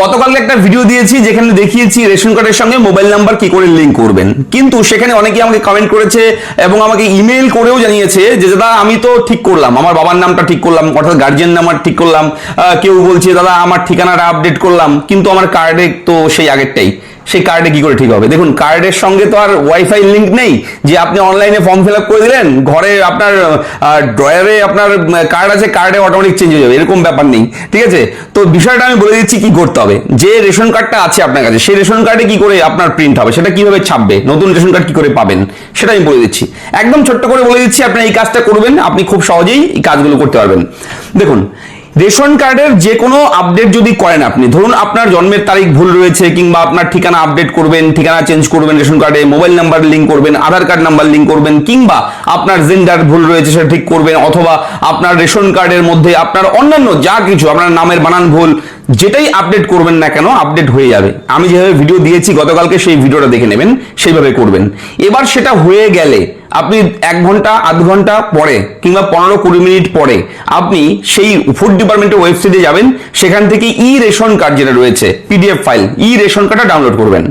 গতকালকে একটা ভিডিও দিয়েছি যেখানে দেখিয়েছি রেশন কার্ডের সঙ্গে মোবাইল নাম্বার কি করে লিংক করবেন, কিন্তু সেখানে অনেকে আমাকে কমেন্ট করেছে এবং আমাকে ইমেল করেও জানিয়েছে যে দাদা আমি তো ঠিক করলাম, আমার বাবার নামটা ঠিক করলাম, অর্থাৎ গার্জিয়ান নাম্বার ঠিক করলাম, কেউ বলছে দাদা আমার ঠিকানাটা আপডেট করলাম, কিন্তু আমার কার্ডে তো সেই আগেরটাই, সেই কার্ডে কি করে ঠিক হবে? দেখুন, কার্ডের সঙ্গে তো আর ওয়াইফাই লিংক নেই যে আপনি অনলাইনে ফর্ম ফিল আপ করে দিলেন, ঘরে আপনার ড্রয়ারে আপনার কার্ড আছে, কার্ডে অটোমেটিক চেঞ্জ হয়ে যাবে, এরকম ব্যাপার নেই। ঠিক আছে, তো বিষয়টা আমি বলে দিচ্ছি কি করতে হবে। যে রেশন কার্ডটা আছে আপনার কাছে, সেই রেশন কার্ডে কি করে আপনার প্রিন্ট হবে, সেটা কিভাবে ছাপবে, নতুন রেশন কার্ড কি করে পাবেন, সেটা আমি বলে দিচ্ছি। একদম ছোট্ট করে বলে দিচ্ছি, আপনি এই কাজটা করবেন, আপনি খুব সহজেই এই কাজগুলো করতে পারবেন। দেখুন, রেশন কার্ডের যে কোনো আপডেট যদি করেন, আপনি ধরুন আপনার জন্মের তারিখ ভুল রয়েছে, কিংবা আপনার ঠিকানা আপডেট করবেন, ঠিকানা চেঞ্জ করবেন রেশন কার্ডে, মোবাইল নাম্বার লিঙ্ক করবেন, আধার কার্ড নাম্বার লিঙ্ক করবেন, কিংবা আপনার জেন্ডার ভুল রয়েছে সেটা ঠিক করবেন, অথবা আপনার রেশন কার্ডের মধ্যে আপনার অন্যান্য যা কিছু, আপনার নামের বানান ভুল, যেটাই আপডেট করবেন না কেন আপডেট হয়ে যাবে। আমি যেভাবে ভিডিও দিয়েছি গতকালকে, সেই ভিডিওটা দেখে নেবেন, সেইভাবে করবেন। এবার সেটা হয়ে গেলে আপনি 1 ঘন্টা আধ ঘন্টা পরে কিংবা 15-20 মিনিট পরে আপনি সেই ফুড ডিপার্টমেন্টের ওয়েবসাইটে যাবেন, সেখান থেকে ই রেশন কার্ড যেটা রয়েছে পিডিএফ ফাইল, ই রেশন কার্ডটা ডাউনলোড করবেন।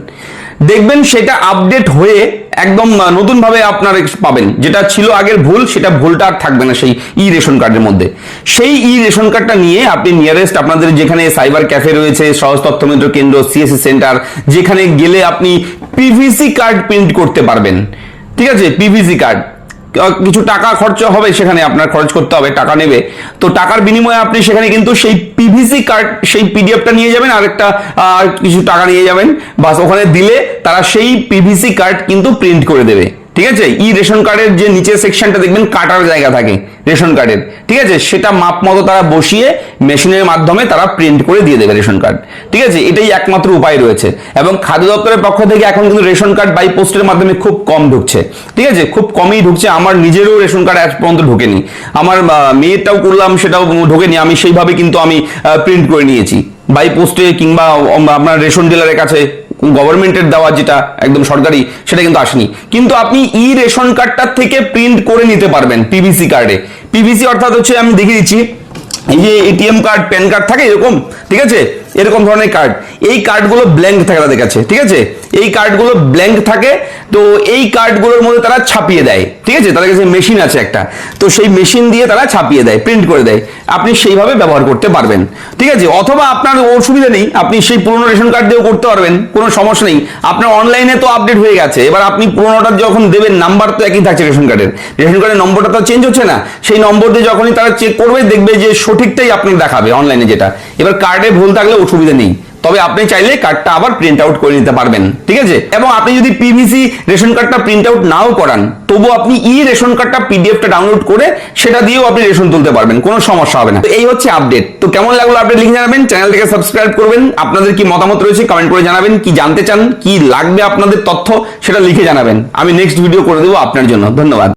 দেখবেন সেটা আপডেট হয়ে একদম নতুন ভাবে আপনার পাবেন, যেটা ছিল আগের ভুল, সেটা ভুলটা আর থাকবে না সেই ই রেশন কার্ডের মধ্যে। সেই ই রেশন কার্ডটা নিয়ে আপনি নিয়ারেস্ট আপনাদের যেখানে সাইবার ক্যাফে রয়েছে, সহজ তথ্য মিত্র কেন্দ্র, সিএসসি সেন্টার, যেখানে গেলে আপনি পিভিসি কার্ড প্রিন্ট করতে পারবেন। ঠিক আছে, পিভিসি কার্ড কিছু টাকা খরচ হবে, সেখানে আপনার খরচ করতে হবে, টাকা নেবে, তো টাকার বিনিময়ে আপনি সেখানে কিন্তু সেই পিভিসি কার্ড, সেই পিডিএফটা নিয়ে যাবেন, আর একটা কিছু টাকা নিয়ে যাবেন, বাস ওখানে দিলে তারা সেই পিভিসি কার্ড কিন্তু প্রিন্ট করে দেবে। ঠিক আছে, ই রেশন কার্ডের যে নিচের সেকশনটা দেখবেন কাটার জায়গা থাকে রেশন কার্ডের, ঠিক আছে, সেটা মাপ মতো তারা বসিয়ে মেশিনের মাধ্যমে তারা প্রিন্ট করে দিয়ে দেবে রেশন কার্ড। ঠিক আছে, এটাই একমাত্র উপায় রয়েছে। এবং খাদ্য দপ্তরের পক্ষ থেকে এখন কিন্তু রেশন কার্ড বাই পোস্টের মাধ্যমে খুব কম ঢুকছে। ঠিক আছে, খুব কমই ঢুকছে। আমার নিজেরও রেশন কার্ড আজ পর্যন্ত ঢোকেনি, আমার মেয়েরটাও করলাম, সেটাও ঢোকেনি। আমি সেইভাবে কিন্তু আমি প্রিন্ট করে নিয়েছি বাই পোস্টে, কিংবা আপনার রেশন ডিলারের কাছে গভর্নমেন্টের দেওয়া যেটা একদম সরকারি, সেটা কিন্তু আসেনি। কিন্তু আপনি ই রেশন কার্ডটার থেকে প্রিন্ট করে নিতে পারবেন পিভিসি কার্ডে। পিভিসি অর্থাৎ হচ্ছে, আমি দেখিয়ে দিচ্ছি, এই যে এটিএম কার্ড, প্যান কার্ড থাকে এরকম, ঠিক আছে, এরকম ধরনের কার্ড, এই কার্ডগুলো ব্ল্যাঙ্ক থাকে তাদের কাছে। ঠিক আছে, এই কার্ডগুলো ব্ল্যাঙ্ক থাকে, তো এই কার্ডগুলোর মধ্যে তারা ছাপিয়ে দেয়। ঠিক আছে, তাদের কাছে মেশিন আছে একটা, তো সেই মেশিন দিয়ে তারা ছাপিয়ে দেয়, প্রিন্ট করে দেয়। আপনি সেইভাবে ব্যবহার করতে পারবেন। ঠিক আছে, অথবা আপনার অসুবিধা নেই, আপনি সেই পুরোনো রেশন কার্ড দিয়েও করতে পারবেন, কোনো সমস্যা নেই। আপনার অনলাইনে তো আপডেট হয়ে গেছে, এবার আপনি পুরোনোটা যখন দেবেন, নাম্বার তো একই থাকছে রেশন কার্ডের নম্বরটা তো চেঞ্জ হচ্ছে না। সেই নম্বর দিয়ে যখনই তারা চেক করবে, দেখবে যে সঠিকটাই আপনাকে দেখাবে অনলাইনে যেটা। এবার কার্ডে ভুল থাকলে অসুবিধা নেই, তবে আপনি চাইলে কার্ডটা আবার প্রিন্ট আউট করে নিতে পারবেন। ঠিক আছে, এবং আপনি যদি পিভিসি রেশন কার্ডটা প্রিন্ট আউট নাও করান, তবু আপনি ই রেশন কার্ডটা পিডিএফটা ডাউনলোড করে সেটা দিয়েও আপনি রেশন তুলতে পারবেন, কোনো সমস্যা হবে না। তো এই হচ্ছে আপডেট। তো কেমন লাগলো আপডেট লিখে জানাবেন, চ্যানেলটাকে সাবস্ক্রাইব করবেন, আপনাদের কি মতামত রয়েছে কমেন্ট করে জানাবেন, কি জানতে চান, কি লাগবে আপনাদের তথ্য সেটা লিখে জানাবেন, আমি নেক্সট ভিডিও করে দেবো আপনার জন্য। ধন্যবাদ।